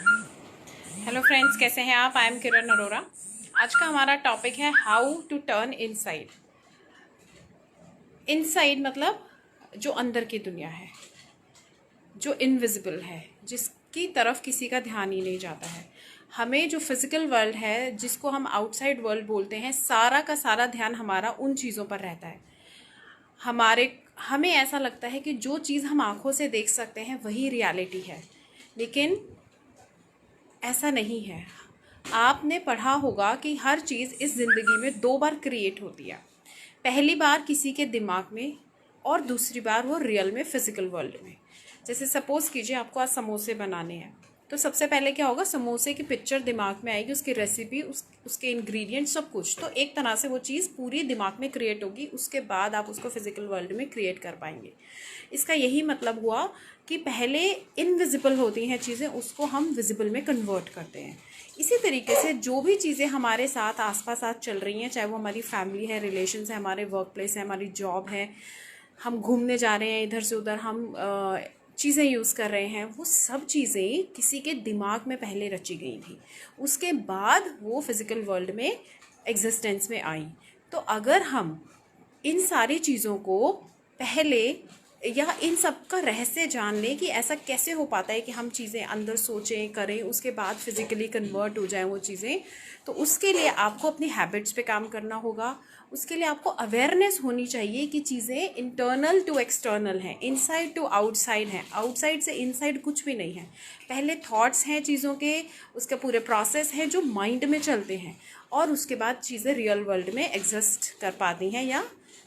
Hello friends, कैसे हैं आप? I am Kiran Arora. आज का हमारा टॉपिक है how to turn inside. Inside मतलब जो अंदर की दुनिया है, जो इनविजिबल है, जिसकी तरफ किसी का ध्यान ही नहीं जाता है। हमें जो फिजिकल वर्ल्ड है, जिसको हम आउटसाइड वर्ल्ड बोलते हैं, सारा का सारा ध्यान हमारा उन चीज़ों पर रहता है। हमें ऐसा लगता है कि जो चीज़ हम आंखों से देख सकते हैं वही रियलिटी है, लेकिन ऐसा नहीं है। आपने पढ़ा होगा कि हर चीज़ इस ज़िंदगी में दो बार क्रिएट होती है। पहली बार किसी के दिमाग में, और दूसरी बार वो रियल में, फिजिकल वर्ल्ड में। जैसे सपोज़ कीजिए आपको आज समोसे बनाने हैं, तो सबसे पहले क्या होगा, समोसे की पिक्चर दिमाग में आएगी, उसकी रेसिपी, उसके इंग्रेडिएंट, सब कुछ। तो एक तरह से वो चीज़ पूरी दिमाग में क्रिएट होगी, उसके बाद आप उसको फिजिकल वर्ल्ड में क्रिएट कर पाएंगे। इसका यही मतलब हुआ कि पहले इनविजिबल होती हैं चीज़ें, उसको हम विजिबल में कन्वर्ट करते हैं। इसी तरीके से जो भी चीज़ें हमारे साथ आसपास आज चल रही हैं, चाहे वो हमारी फैमिली है, रिलेशंस है, हमारे वर्क प्लेस है, हमारी जॉब है, हम घूमने जा रहे हैं इधर से उधर, हम चीज़ें यूज़ कर रहे हैं, वो सब चीज़ें किसी के दिमाग में पहले रची गई थी, उसके बाद वो फिज़िकल वर्ल्ड में एग्जिस्टेंस में आई। तो अगर हम इन सारी चीज़ों को पहले, या इन सब का रहस्य जान लें कि ऐसा कैसे हो पाता है कि हम चीज़ें अंदर सोचें, करें, उसके बाद फिज़िकली कन्वर्ट हो जाएं वो चीज़ें, तो उसके लिए आपको अपनी हैबिट्स पे काम करना होगा। उसके लिए आपको अवेयरनेस होनी चाहिए कि चीज़ें इंटरनल टू एक्सटर्नल हैं, इनसाइड टू आउटसाइड हैं, आउटसाइड से इनसाइड कुछ भी नहीं है। पहले थॉट्स हैं चीज़ों के, उसके पूरे प्रोसेस हैं जो माइंड में चलते हैं, और उसके बाद चीज़ें रियल वर्ल्ड में एग्जिस्ट कर पाती हैं या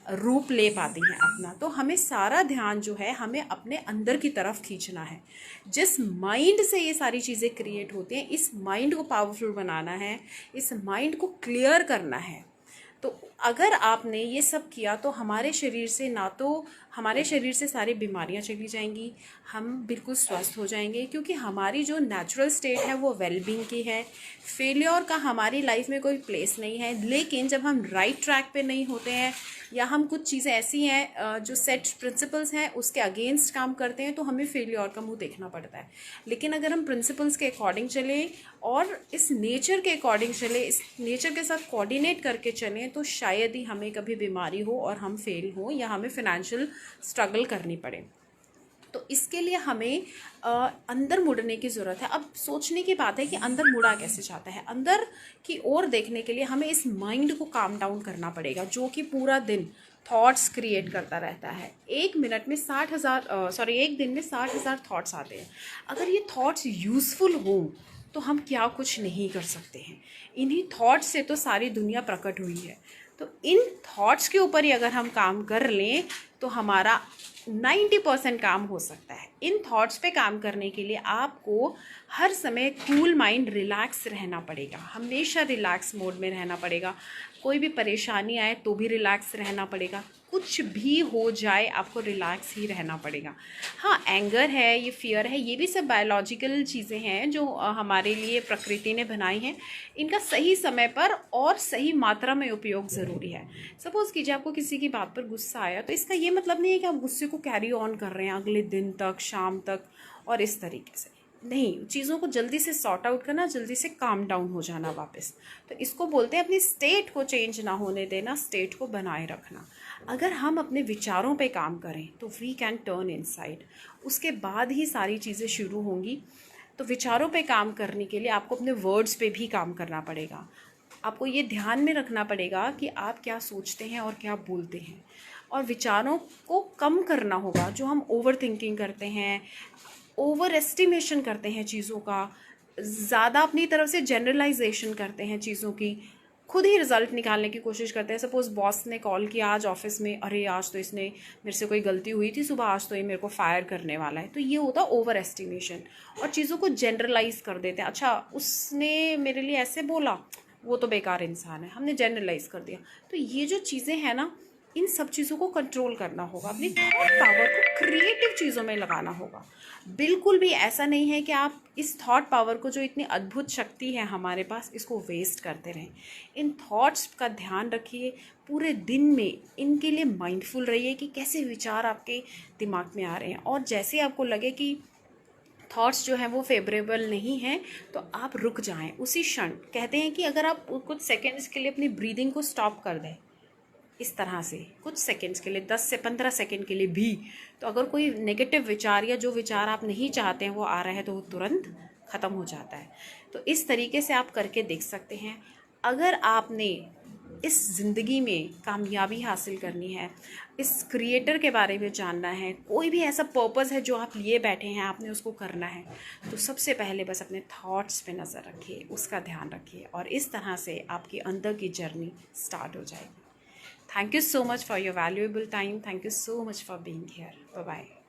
रूप ले पाती हैं अपना। तो हमें सारा ध्यान जो है, हमें अपने अंदर की तरफ खींचना है। जिस माइंड से ये सारी चीज़ें क्रिएट होती हैं, इस माइंड को पावरफुल बनाना है, इस माइंड को क्लियर करना है। तो अगर आपने ये सब किया तो हमारे शरीर से, ना तो हमारे शरीर से सारी बीमारियां चली जाएंगी, हम बिल्कुल स्वस्थ हो जाएंगे, क्योंकि हमारी जो नेचुरल स्टेट है वो वेलबींग की है। फेलियर का हमारी लाइफ में कोई प्लेस नहीं है। लेकिन जब हम राइट ट्रैक पे नहीं होते हैं, या हम कुछ चीज़ें ऐसी हैं जो सेट प्रिंसिपल्स हैं उसके अगेंस्ट काम करते हैं, तो हमें फेलियर का मुंह देखना पड़ता है। लेकिन अगर हम प्रिंसिपल्स के अकॉर्डिंग चलें और इस नेचर के अकॉर्डिंग चलें, इस नेचर के साथ कोऑर्डिनेट करके चलें, तो शायद ही हमें कभी बीमारी हो और हम फेल हो, या हमें फिनेंशियल स्ट्रगल करनी पड़े। तो इसके लिए हमें अंदर मुड़ने की ज़रूरत है। अब सोचने की बात है कि अंदर मुड़ा कैसे जाता है। अंदर की ओर देखने के लिए हमें इस माइंड को काम डाउन करना पड़ेगा, जो कि पूरा दिन थॉट्स क्रिएट करता रहता है। एक दिन में 60,000 थॉट्स आते हैं। अगर ये थॉट्स यूज़फुल हों तो हम क्या कुछ नहीं कर सकते हैं। इन्हीं थॉट्स से तो सारी दुनिया प्रकट हुई है। तो इन थॉट्स के ऊपर ही अगर हम काम कर लें तो हमारा 90% काम हो सकता है। इन थॉट्स पे काम करने के लिए आपको हर समय कूल माइंड, रिलैक्स रहना पड़ेगा, हमेशा रिलैक्स मोड में रहना पड़ेगा। कोई भी परेशानी आए तो भी रिलैक्स रहना पड़ेगा, कुछ भी हो जाए आपको रिलैक्स ही रहना पड़ेगा। हाँ, एंगर है, ये फियर है, ये भी सब बायोलॉजिकल चीज़ें हैं जो हमारे लिए प्रकृति ने बनाई हैं। इनका सही समय पर और सही मात्रा में उपयोग ज़रूरी है। सपोज़ कीजिए आपको किसी की बात पर गुस्सा आया, तो इसका ये मतलब नहीं है कि आप गुस्से को कैरी ऑन कर रहे हैं अगले दिन तक, शाम तक, और इस तरीके से नहीं। चीज़ों को जल्दी से सॉर्ट आउट करना, जल्दी से काम डाउन हो जाना वापस। तो इसको बोलते हैं अपनी स्टेट को चेंज ना होने देना, स्टेट को बनाए रखना। अगर हम अपने विचारों पे काम करें तो वी कैन टर्न इनसाइड, उसके बाद ही सारी चीज़ें शुरू होंगी। तो विचारों पे काम करने के लिए आपको अपने वर्ड्स पे भी काम करना पड़ेगा। आपको ये ध्यान में रखना पड़ेगा कि आप क्या सोचते हैं और क्या बोलते हैं, और विचारों को कम करना होगा। जो हम ओवर थिंकिंग करते हैं, ओवर एस्टिमेशन करते हैं चीज़ों का, ज़्यादा अपनी तरफ से जनरलाइजेशन करते हैं चीज़ों की, खुद ही रिजल्ट निकालने की कोशिश करते हैं। सपोज़ बॉस ने कॉल किया आज ऑफिस में, अरे आज तो इसने मेरे से कोई गलती हुई थी सुबह, आज तो ये मेरे को फायर करने वाला है। तो ये होता है ओवर एस्टिमेशन, और चीज़ों को जनरलाइज कर देते हैं। अच्छा, उसने मेरे लिए ऐसे बोला, वो तो बेकार इंसान है, हमने जनरलाइज कर दिया। तो ये जो चीज़ें हैं ना, इन सब चीज़ों को कंट्रोल करना होगा, अपनी थॉट पावर को क्रिएटिव चीज़ों में लगाना होगा। बिल्कुल भी ऐसा नहीं है कि आप इस थॉट पावर को, जो इतनी अद्भुत शक्ति है हमारे पास, इसको वेस्ट करते रहें। इन थॉट्स का ध्यान रखिए, पूरे दिन में इनके लिए माइंडफुल रहिए कि कैसे विचार आपके दिमाग में आ रहे हैं। और जैसे आपको लगे कि थॉट्स जो हैं वो फेवरेबल नहीं हैं तो आप रुक जाएं उसी क्षण। कहते हैं कि अगर आप कुछ सेकंड्स के लिए अपनी ब्रीदिंग को स्टॉप कर दें इस तरह से, कुछ सेकंड्स के लिए, 10 से 15 सेकंड के लिए भी, तो अगर कोई नेगेटिव विचार या जो विचार आप नहीं चाहते हैं वो आ रहे हैं तो वो तुरंत ख़त्म हो जाता है। तो इस तरीके से आप करके देख सकते हैं। अगर आपने इस ज़िंदगी में कामयाबी हासिल करनी है, इस क्रिएटर के बारे में जानना है, कोई भी ऐसा पर्पस है जो आप लिए बैठे हैं, आपने उसको करना है, तो सबसे पहले बस अपने थॉट्स पे नज़र रखिए, उसका ध्यान रखिए और इस तरह से आपकी अंदर की जर्नी स्टार्ट हो जाएगी। Thank you so much for your valuable time. Thank you so much for being here. Bye-bye.